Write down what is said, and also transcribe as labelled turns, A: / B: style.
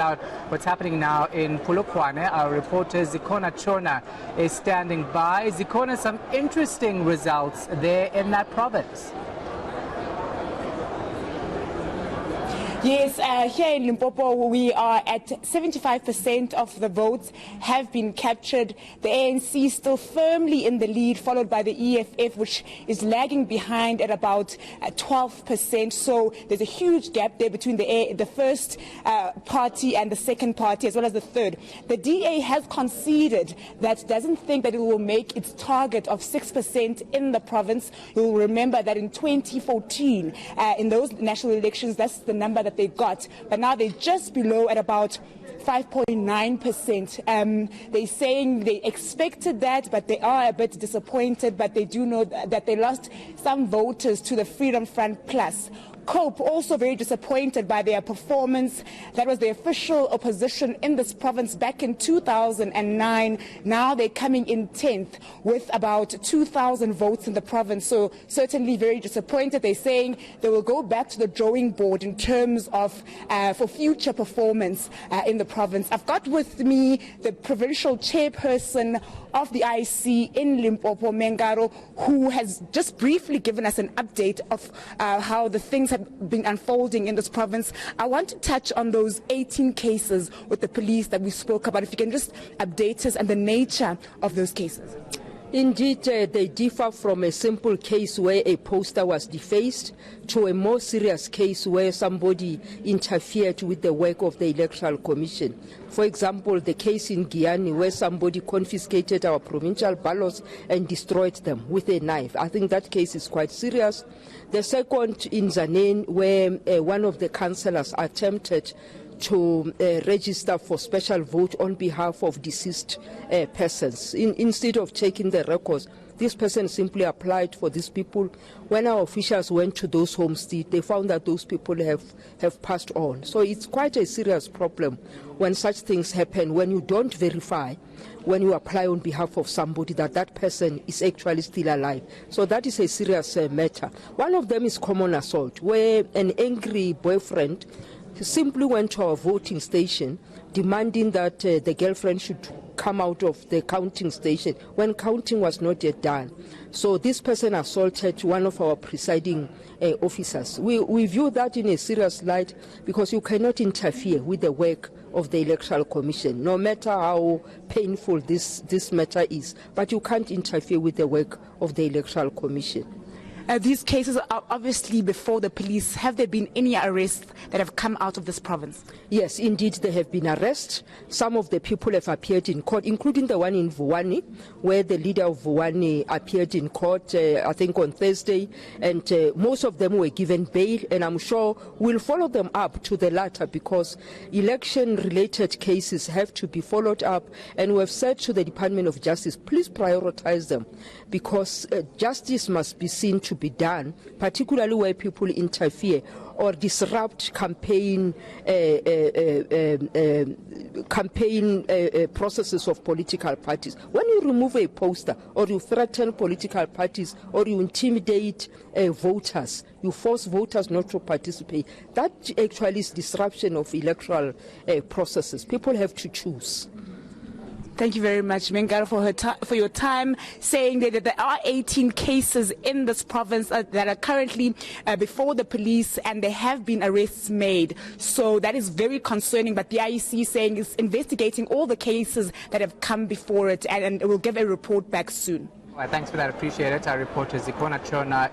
A: Out what's happening now in Polokwane. Our reporter Zikona Chona is standing by. Zikona, some interesting results there in that province.
B: Yes, here in Limpopo, we are at 75% of the votes have been captured. The ANC still firmly in the lead, followed by the EFF, which is lagging behind at about 12%. So there's a huge gap there between the first party and the second party, as well as the third. The DA has conceded that doesn't think that it will make its target of 6% in the province. You'll remember that in 2014, in those national elections, that's the number that they got, but now they're just below at about 5.9%. They're saying they expected that, but they are a bit disappointed, but they do know that they lost some voters to the Freedom Front Plus. COPE also very disappointed by their performance. That was the official opposition in this province back in 2009. Now they're coming in 10th with about 2,000 votes in the province. So certainly very disappointed. They're saying they will go back to the drawing board in terms of for future performance in the province. I've got with me the provincial chairperson of the IEC in Limpopo, Mengaro, who has just briefly given us an update of how the things have been unfolding in this province. I want to touch on those 18 cases with the police that we spoke about. If you can just update us on the nature of those cases.
C: Indeed, they differ from a simple case where a poster was defaced to a more serious case where somebody interfered with the work of the Electoral Commission. For example, the case in Guyana where somebody confiscated our provincial ballots and destroyed them with a knife. I think that case is quite serious. The second in Zanen, where one of the councillors attempted to register for special vote on behalf of deceased persons. Instead of checking the records, this person simply applied for these people. When our officials went to those homes, they found that those people have passed on. So it's quite a serious problem when such things happen, when you don't verify, when you apply on behalf of somebody, that person is actually still alive. So that is a serious matter. One of them is common assault, where an angry boyfriend simply went to our voting station demanding that the girlfriend should come out of the counting station when counting was not yet done. So this person assaulted one of our presiding officers. We view that in a serious light because you cannot interfere with the work of the Electoral Commission, no matter how painful this matter is, but you can't interfere with the work of the Electoral Commission.
B: These cases are obviously before the police. Have there been any arrests that have come out of this province?
C: Yes, indeed, there have been arrests. Some of the people have appeared in court, including the one in Vuwani, where the leader of Vuwani appeared in court, I think on Thursday, and most of them were given bail, and I'm sure we'll follow them up to the latter because election-related cases have to be followed up, and we have said to the Department of Justice, please prioritize them because justice must be seen to be done, particularly where people interfere or disrupt campaign processes of political parties. When you remove a poster or you threaten political parties or you intimidate voters, you force voters not to participate, that actually is disruption of electoral processes. People have to choose.
B: Thank you very much, Mengaro, for your time, saying that there are 18 cases in this province that are currently before the police, and there have been arrests made. So that is very concerning, but the IEC saying is investigating all the cases that have come before it, and it will give a report back soon.
A: Well, thanks for that. Appreciate it. Our reporter Zikona Chona.